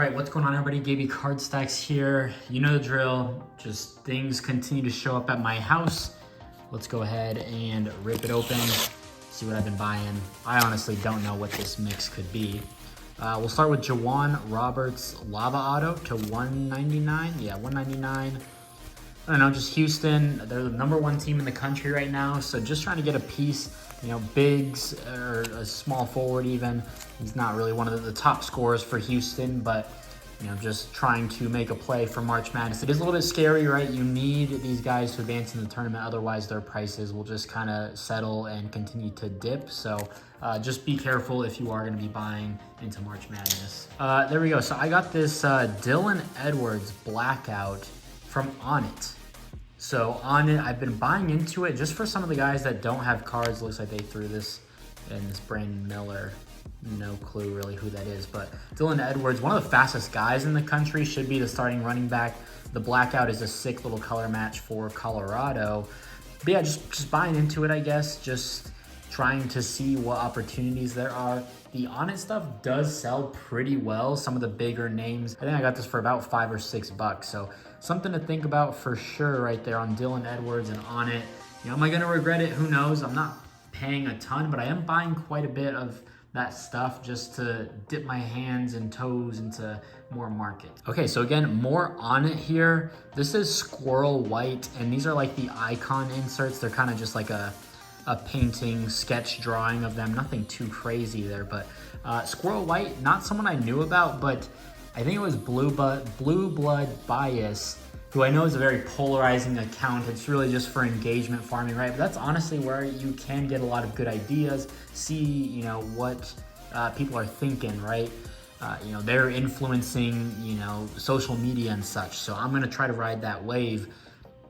right, what's going on, everybody? Gaby Card Stacks here. You know the drill. Just things continue to show up at my house. Let's go ahead and rip it open, see what I've been buying. I honestly don't know what this mix could be. We'll start with Jawan Roberts Lava Auto to $199. Yeah, $199. I don't know, just Houston. They're the #1 team in the country right now, so just trying to get a piece. You know, Biggs or a small forward even. He's not really one of the top scorers for Houston, but you know, just trying to make a play for March Madness. It is a little bit scary, right? You need these guys to advance in the tournament, otherwise their prices will just kind of settle and continue to dip. So just be careful if you are going to be buying into March Madness. There we go. So I got this Dylan Edwards Blackout from Onnit. So Onnit, I've been buying into it just for some of the guys that don't have cards. Looks like they threw this in this Brandon Miller. No clue really who that is, but Dylan Edwards, one of the fastest guys in the country, should be the starting running back. The Blackout is a sick little color match for Colorado. But yeah, just buying into it, I guess. Just trying to see what opportunities there are. The Onnit stuff does sell pretty well. Some of the bigger names. I think I got this for about $5 or $6. So something to think about for sure right there on Dylan Edwards and Onnit. You know, am I gonna regret it? Who knows? I'm not paying a ton, but I am buying quite a bit of that stuff just to dip my hands and toes into more market. Okay, so again, more Onnit here. This is Squirrel White, and these are like the icon inserts. They're kind of just like a painting, sketch drawing of them. Nothing too crazy there, but Squirrel White, not someone I knew about, but I think it was Blue Blood Bias, who I know is a very polarizing account. It's really just for engagement farming, right? But that's honestly where you can get a lot of good ideas, see, you know, what people are thinking, right? You know, they're influencing, you know, social media and such. So I'm gonna try to ride that wave.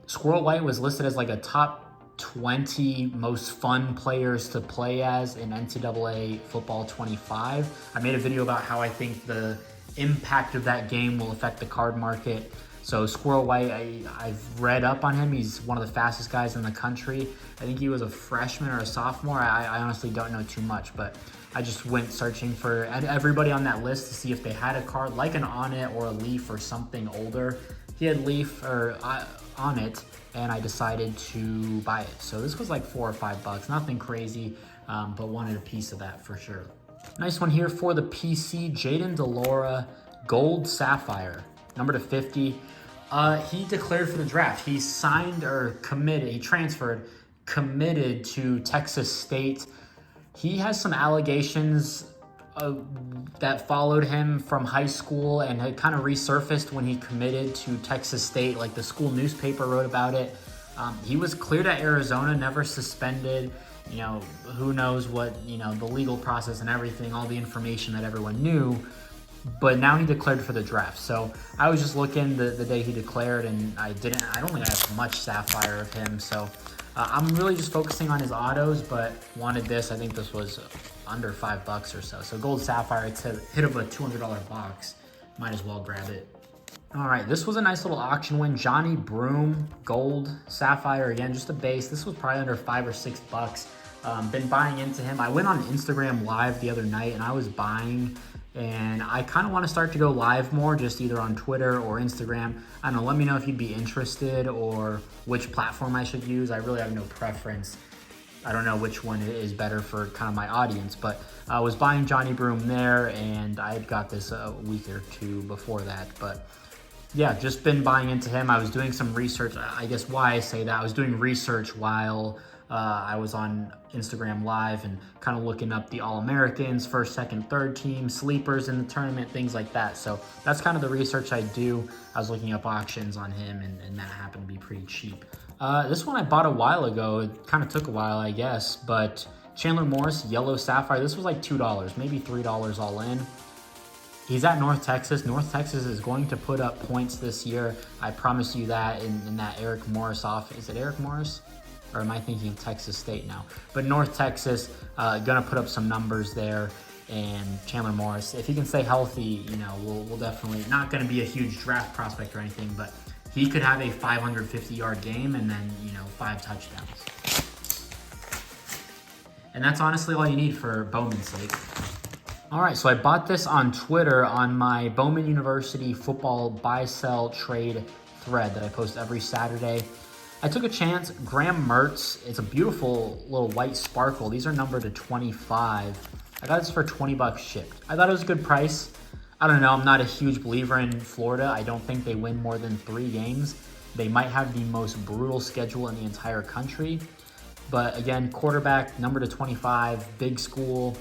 Squirrel White was listed as like a top 20 most fun players to play as in NCAA Football 25. I made a video about how I think the impact of that game will affect the card market. So Squirrel White, I've read up on him. He's one of the fastest guys in the country. I think he was a freshman or a sophomore. I honestly don't know too much, but I just went searching for everybody on that list to see if they had a card like an Onnit or a Leaf or something older. He had Leaf or Onnit, and I decided to buy it. So this was like $4 or $5, nothing crazy, but wanted a piece of that for sure. Nice one here for the PC, Jaden Delora, Gold Sapphire, number to 50. He declared for the draft. He signed or committed, he transferred, committed to Texas State. He has some allegations that followed him from high school and had kind of resurfaced when he committed to Texas State. Like the school newspaper wrote about it. He was cleared at Arizona, never suspended. You know, who knows what, you know, the legal process and everything, all the information that everyone knew. But now he declared for the draft. So I was just looking the day he declared, and I don't think I have much Sapphire of him. So I'm really just focusing on his autos, but wanted this. I think this was under $5 or so. So Gold Sapphire, it's a hit of a $200 box. Might as well grab it. All right, this was a nice little auction win. Johnny Broom, Gold Sapphire, again, just a base. This was probably under $5 or $6. Been buying into him. I went on Instagram Live the other night, and I was buying, and I kind of want to start to go live more, just either on Twitter or Instagram. I don't know, let me know if you'd be interested or which platform I should use. I really have no preference. I don't know which one is better for kind of my audience, but I was buying Johnny Broom there, and I had got this a week or two before that. But yeah, just been buying into him. I was doing some research. I guess why I say that, I was doing research while I was on Instagram Live and kind of looking up the All-Americans, first, second, third team, sleepers in the tournament, things like that. So that's kind of the research I do. I was looking up auctions on him, and that happened to be pretty cheap. This one I bought a while ago. It kind of took a while, I guess, but Chandler Morris, Yellow Sapphire. This was like $2, maybe $3 all in. He's at North Texas. North Texas is going to put up points this year. I promise you that in that Eric Morris off. Is it Eric Morris? Or am I thinking Texas State now? But North Texas, gonna put up some numbers there. And Chandler Morris, if he can stay healthy, you know, we'll definitely, not gonna be a huge draft prospect or anything, but he could have a 550-yard game and then, you know, 5 touchdowns. And that's honestly all you need for Bowman's sake. All right, so I bought this on Twitter on my Bowman University football buy, sell, trade thread that I post every Saturday. I took a chance. Graham Mertz. It's a beautiful little white sparkle. These are numbered to 25. I got this for 20 bucks shipped. I thought it was a good price. I don't know. I'm not a huge believer in Florida. I don't think they win more than 3 games. They might have the most brutal schedule in the entire country. But again, quarterback, number to 25, big school.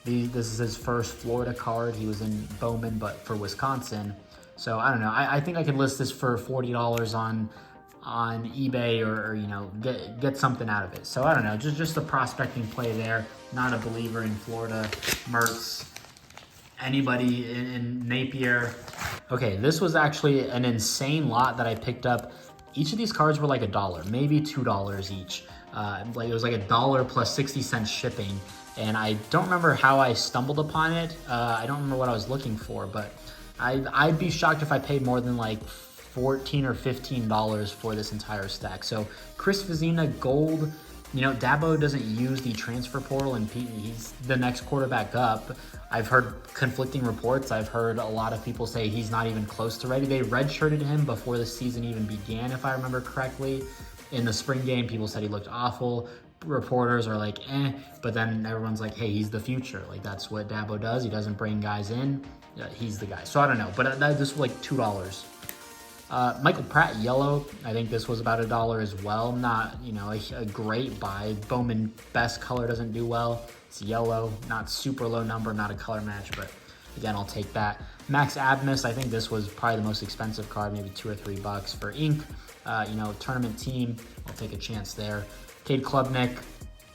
This is his first Florida card. He was in Bowman, but for Wisconsin. So I don't know. I think I could list this for $40 on eBay or you know, get something out of it. So I don't know. Just a prospecting play there. Not a believer in Florida. Mertz. Anybody in Napier. Okay, this was actually an insane lot that I picked up. Each of these cards were like $1, maybe $2 each. Like it was like $1 plus 60 cents shipping. And I don't remember how I stumbled upon it. I don't remember what I was looking for, but I'd be shocked if I paid more than like $14 or $15 for this entire stack. So Chris Vizina, gold. You know, Dabo doesn't use the transfer portal, and he's the next quarterback up. I've heard conflicting reports. I've heard a lot of people say he's not even close to ready. They redshirted him before the season even began, if I remember correctly. In the spring game, people said he looked awful. Reporters are like, but then everyone's like, hey, he's the future. Like, that's what Dabo does. He doesn't bring guys in. He's the guy. So I don't know, but this was like $2. Michael Pratt, yellow. I think this was about $1 as well. Not, you know, a great buy. Bowman best color doesn't do well. It's yellow, not super low number, not a color match, but again, I'll take that. Max Abmas, I think this was probably the most expensive card, maybe $2 or $3 for ink. You know, tournament team, I'll take a chance there. Cade Klubnik,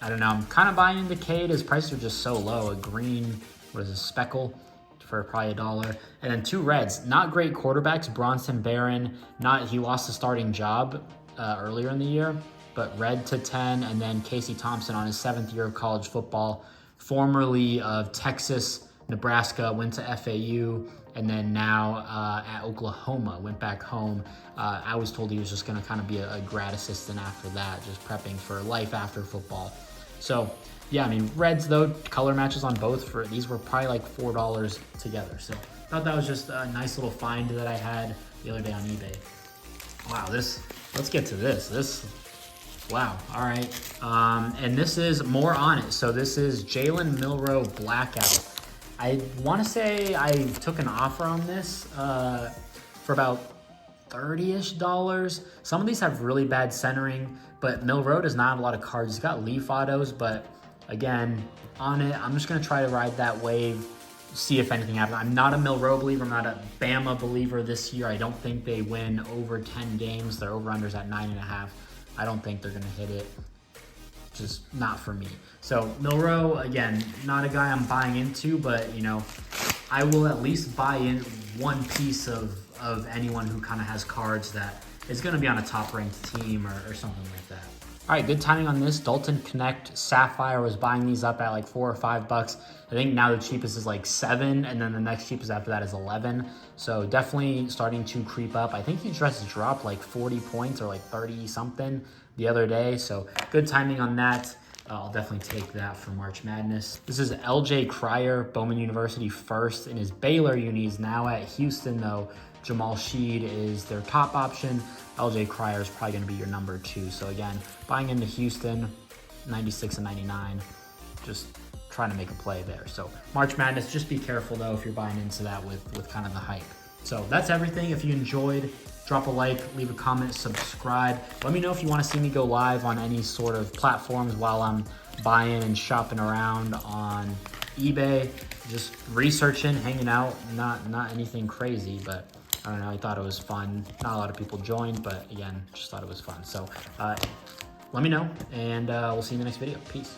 I don't know, I'm kind of buying into Cade. His prices are just so low. A green, what is a speckle? For probably $1. And then 2 reds, not great quarterbacks. Bronson Barron, he lost the starting job earlier in the year, but red to 10. And then Casey Thompson on his 7th year of college football, formerly of Texas, Nebraska, went to FAU, and then now at Oklahoma, went back home. I was told he was just gonna kind of be a grad assistant after that, just prepping for life after football. So yeah, I mean, reds though, color matches on both. These were probably like $4 together. So I thought that was just a nice little find that I had the other day on eBay. Wow, let's get to this. Wow, all right. And this is more on it. So this is Jalen Milroe Blackout. I want to say I took an offer on this for about $30-ish. Some of these have really bad centering, but Milroe does not have a lot of cards. He's got leaf autos, but again, on it, I'm just going to try to ride that wave, see if anything happens. I'm not a Milroe believer. I'm not a Bama believer this year. I don't think they win over 10 games. Their over-under's at 9.5. I don't think they're going to hit it. Just not for me. So Milroe, again, not a guy I'm buying into, but, you know, I will at least buy in one piece of anyone who kind of has cards that is going to be on a top-ranked team or something like that. All right, good timing on this. Dalton Connect Sapphire was buying these up at like $4 or $5. I think now the cheapest is like $7, and then the next cheapest after that is $11. So definitely starting to creep up. I think he just dropped like 40 points or like 30 something the other day. So good timing on that. I'll definitely take that for March Madness. This is LJ Cryer, Bowman University first in his Baylor uni. He's now at Houston though. Jamal Sheed is their top option. LJ Cryer is probably going to be your number 2. So again, buying into Houston, 96 and 99, just trying to make a play there. So March Madness, just be careful though if you're buying into that with kind of the hype. So that's everything. If you enjoyed, drop a like, leave a comment, subscribe. Let me know if you want to see me go live on any sort of platforms while I'm buying and shopping around on eBay. Just researching, hanging out, not anything crazy, but I don't know, I thought it was fun. Not a lot of people joined, but again, just thought it was fun. So let me know, and we'll see you in the next video. Peace.